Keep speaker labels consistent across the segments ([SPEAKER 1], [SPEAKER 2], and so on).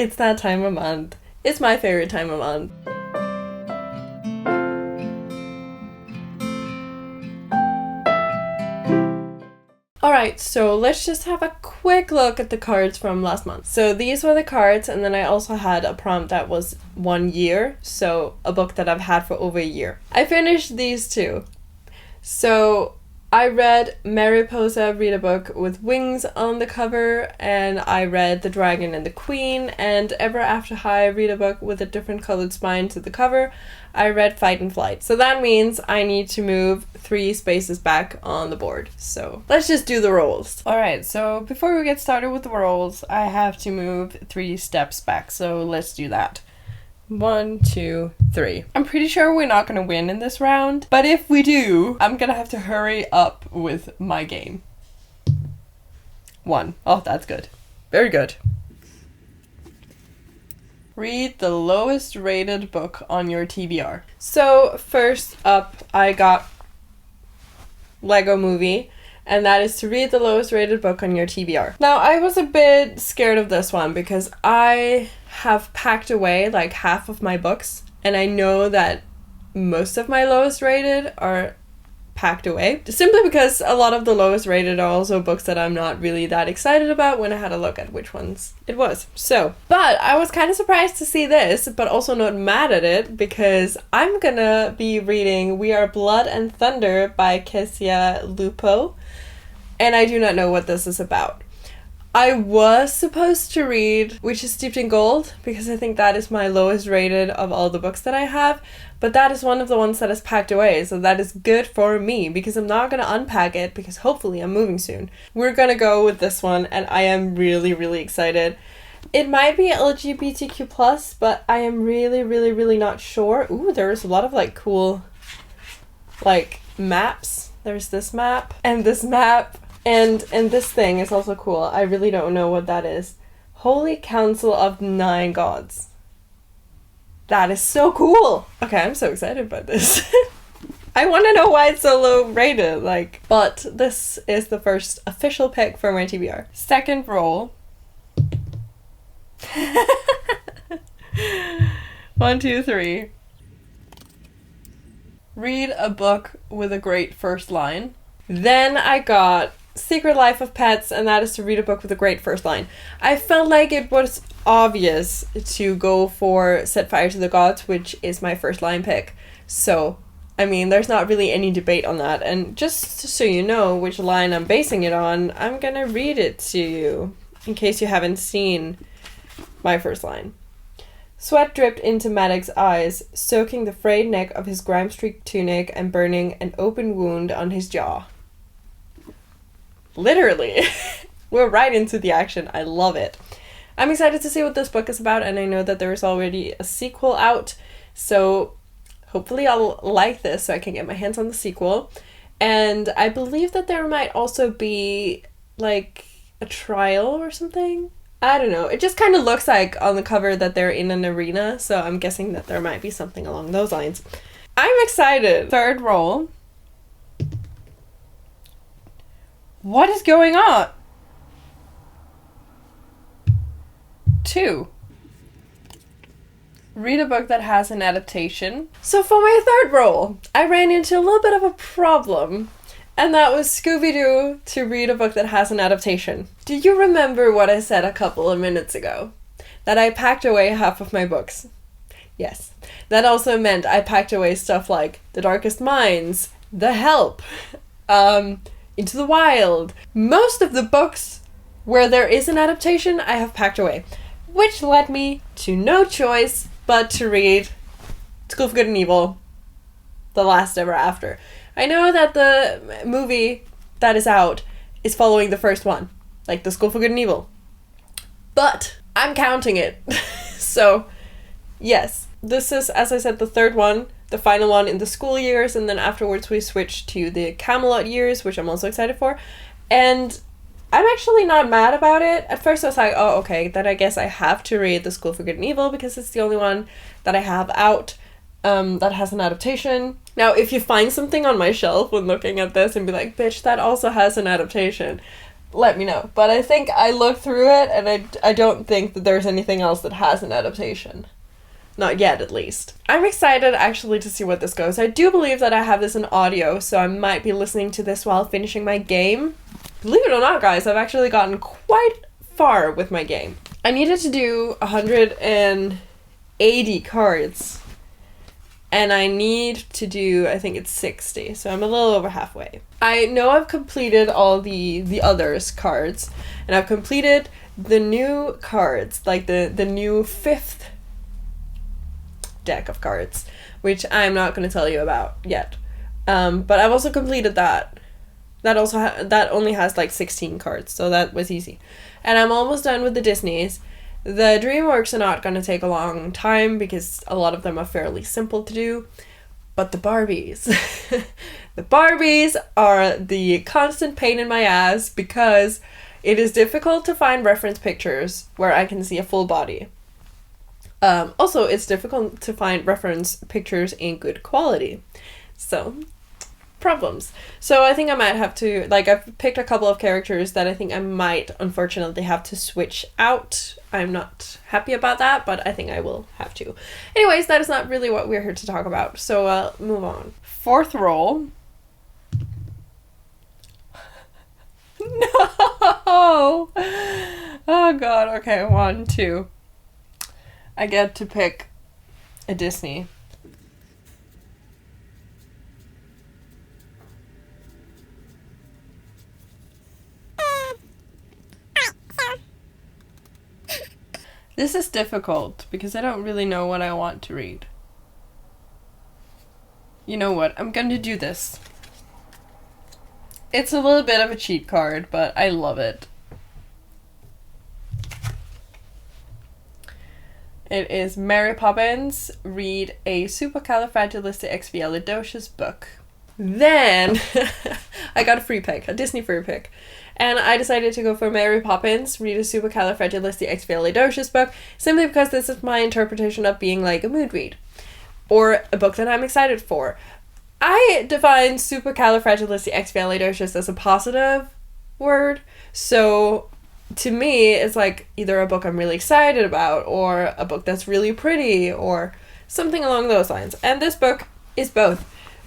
[SPEAKER 1] It's that time of month. It's my favorite time of month. Alright, so let's just have a quick look at the cards from last month. So these were the cards, and then I also had a prompt that was 1 year, so a book that I've had for over a year. I finished these two. So I read Mariposa Read a Book with Wings on the cover, and I read The Dragon and the Queen, and Ever After High Read a Book with a different colored spine to the cover. I read Fight and Flight. So that means I need to move 3 spaces back on the board. So let's just do the rolls. Alright, so before we get started with the rolls, I have to move 3 steps back. So let's do that. 1, 2, 3. I'm pretty sure we're not going to win in this round, but if we do, I'm going to have to hurry up with my game. 1. Oh, that's good. Very good. Read the lowest rated book on your TBR. So first up, I got Lego Movie, and that is to read the lowest rated book on your TBR. Now, I was a bit scared of this one because I have packed away like half of my books, and I know that most of my lowest rated are packed away, simply because a lot of the lowest rated are also books that I'm not really that excited about when I had a look at which ones it was. So, but I was kind of surprised to see this, but also not mad at it, because I'm gonna be reading We Are Blood and Thunder by Kezia Lupo, and I do not know what this is about. I was supposed to read Which is Steeped in Gold, because I think that is my lowest rated of all the books that I have, but that is one of the ones that is packed away, so that is good for me, because I'm not going to unpack it, because hopefully I'm moving soon. We're going to go with this one, and I am really, really excited. It might be LGBTQ+, but I am really, really, really not sure. Ooh, there's a lot of like cool like maps. There's this map, and this map. And this thing is also cool. I really don't know what that is. Holy Council of 9 Gods. That is so cool. Okay, I'm so excited about this. I want to know why it's so low rated. But this is the first official pick for my TBR. Second roll. 1, 2, 3. Read a book with a great first line. Then I got Secret Life of Pets, and that is to read a book with a great first line. I felt like it was obvious to go for Set Fire to the Gods, which is my first line pick. So, I mean, there's not really any debate on that. And just so you know which line I'm basing it on, I'm gonna read it to you, in case you haven't seen my first line. Sweat dripped into Maddox's eyes, soaking the frayed neck of his grime-streaked tunic and burning an open wound on his jaw. Literally. We're right into the action. I love it. I'm excited to see what this book is about, and I know that there is already a sequel out, so hopefully I'll like this so I can get my hands on the sequel. And I believe that there might also be like a trial or something. I don't know. It just kind of looks like on the cover that they're in an arena, so I'm guessing that there might be something along those lines. I'm excited. Third roll. What is going on? 2. Read a book that has an adaptation. So for my third roll, I ran into a little bit of a problem, and that was Scooby-Doo to read a book that has an adaptation. Do you remember what I said a couple of minutes ago? That I packed away half of my books. Yes. That also meant I packed away stuff like The Darkest Minds, The Help, Into the Wild. Most of the books where there is an adaptation, I have packed away, which led me to no choice but to read School for Good and Evil, The Last Ever After. I know that the movie that is out is following the first one, like the School for Good and Evil, but I'm counting it. So, yes, this is, as I said, the third one, the final one in the school years, and then afterwards we switch to the Camelot years, which I'm also excited for. And I'm actually not mad about it. At first I was like, oh, okay, then I guess I have to read The School for Good and Evil because it's the only one that I have out that has an adaptation. Now, if you find something on my shelf when looking at this and be like, bitch, that also has an adaptation, let me know. But I think I looked through it, and I don't think that there's anything else that has an adaptation. Not yet, at least. I'm excited, actually, to see what this goes. I do believe that I have this in audio, so I might be listening to this while finishing my game. Believe it or not, guys, I've actually gotten quite far with my game. I needed to do 180 cards, and I need to do, I think it's 60, so I'm a little over halfway. I know I've completed all the others cards, and I've completed the new cards, like the new 5th deck of cards, which I'm not going to tell you about yet. But I've also completed that. That only has like 16 cards, so that was easy. And I'm almost done with the Disneys. The DreamWorks are not going to take a long time because a lot of them are fairly simple to do. But the Barbies. The Barbies are the constant pain in my ass because it is difficult to find reference pictures where I can see a full body. Also, it's difficult to find reference pictures in good quality. So, problems. So I think I might have to, like, I've picked a couple of characters that I think I might, unfortunately, have to switch out. I'm not happy about that, but I think I will have to. Anyways, that is not really what we're here to talk about. So, move on. 4th roll. No! Oh god, okay, 1, 2. I get to pick a Disney. This is difficult because I don't really know what I want to read. You know what? I'm going to do this. It's a little bit of a cheat card, but I love it. It is Mary Poppins, read a supercalifragilisticexpialidocious book. Then, I got a free pick, a Disney free pick. And I decided to go for Mary Poppins, read a supercalifragilisticexpialidocious book, simply because this is my interpretation of being like a mood read. Or a book that I'm excited for. I define supercalifragilisticexpialidocious as a positive word, so to me, it's like either a book I'm really excited about, or a book that's really pretty, or something along those lines. And this book is both.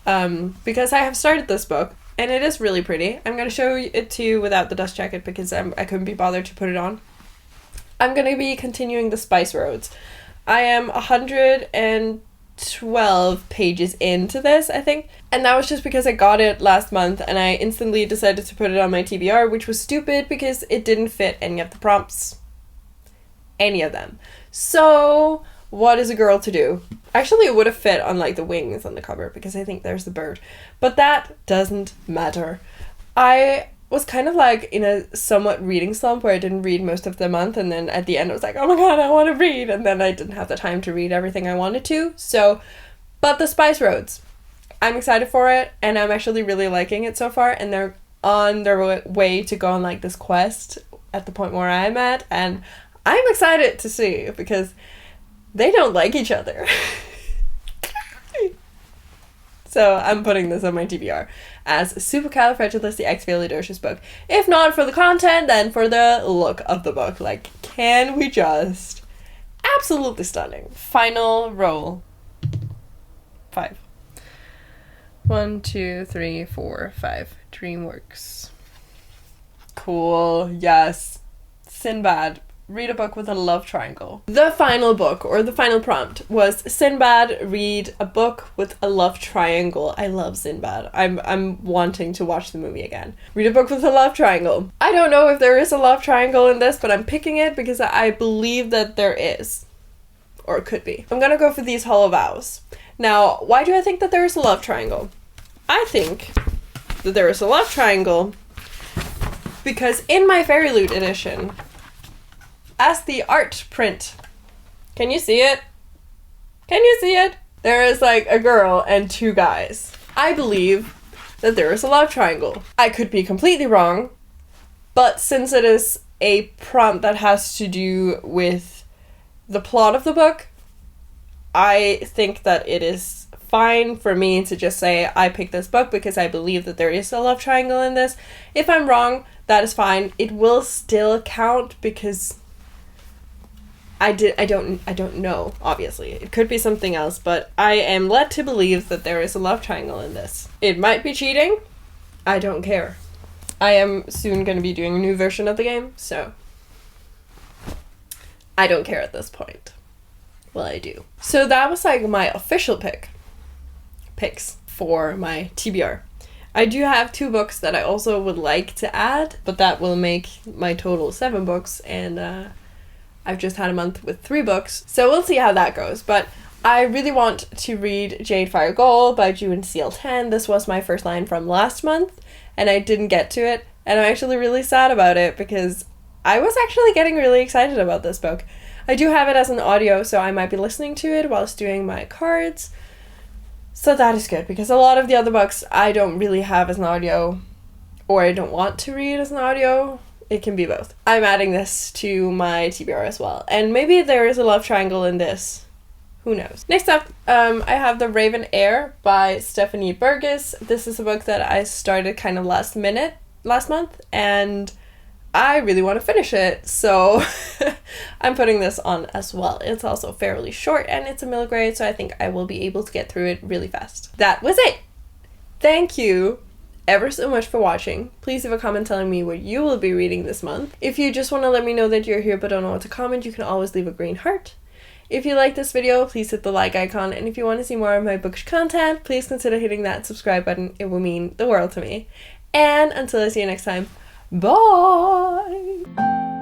[SPEAKER 1] Because I have started this book, and it is really pretty. I'm going to show it to you without the dust jacket, because I couldn't be bothered to put it on. I'm going to be continuing the Spice Roads. I am 112 pages into this, I think. And that was just because I got it last month and I instantly decided to put it on my TBR, which was stupid because it didn't fit any of the prompts. Any of them. So, what is a girl to do? Actually, it would have fit on like the wings on the cover because I think there's the bird. But that doesn't matter. I was kind of like in a somewhat reading slump where I didn't read most of the month, and then at the end I was like, oh my god, I want to read, and then I didn't have the time to read everything I wanted to. So, but the Spice Roads, I'm excited for it, and I'm actually really liking it so far, and they're on their way to go on like this quest at the point where I'm at, and I'm excited to see because they don't like each other. So I'm putting this on my TBR as a supercalifragilisticexpialidocious book. If not for the content, then for the look of the book. Like, can we just... Absolutely stunning. Final roll. 5. 1, 2, 3, 4, 5. DreamWorks. Cool. Yes. Sinbad. Read a book with a love triangle. The final book, or the final prompt, was Sinbad, read a book with a love triangle. I love Sinbad. I'm wanting to watch the movie again. Read a book with a love triangle. I don't know if there is a love triangle in this, but I'm picking it because I believe that there is. Or it could be. I'm gonna go for these hollow vows. Now, why do I think that there is a love triangle? I think that there is a love triangle because in my Fairy Loot edition, as the art print, can you see it? Can you see it? There is like a girl and 2 guys. I believe that there is a love triangle. I could be completely wrong, but since it is a prompt that has to do with the plot of the book, I think that it is fine for me to just say I picked this book because I believe that there is a love triangle in this. If I'm wrong, that is fine. It will still count because I don't know, obviously. It could be something else, but I am led to believe that there is a love triangle in this. It might be cheating. I don't care. I am soon going to be doing a new version of the game, so I don't care at this point. Well, I do. So that was like my official picks for my TBR. I do have 2 books that I also would like to add, but that will make my total 7 books, and I've just had a month with 3 books, so we'll see how that goes. But I really want to read Jade Fire Gold by June Seal 10. This was my first line from last month, and I didn't get to it, and I'm actually really sad about it because I was actually getting really excited about this book. I do have it as an audio, so I might be listening to it whilst doing my cards, so that is good, because a lot of the other books I don't really have as an audio, or I don't want to read as an audio. It can be both. I'm adding this to my TBR as well. And maybe there is a love triangle in this. Who knows? Next up, I have The Raven Heir by Stephanie Burgess. This is a book that I started kind of last month, and I really want to finish it, so I'm putting this on as well. It's also fairly short, and it's a middle grade, so I think I will be able to get through it really fast. That was it! Thank you ever so much for watching. Please leave a comment telling me what you will be reading this month. If you just want to let me know that you're here but don't know what to comment, you can always leave a green heart. If you like this video, please hit the like icon, and if you want to see more of my bookish content, please consider hitting that subscribe button. It will mean the world to me. And until I see you next time, bye!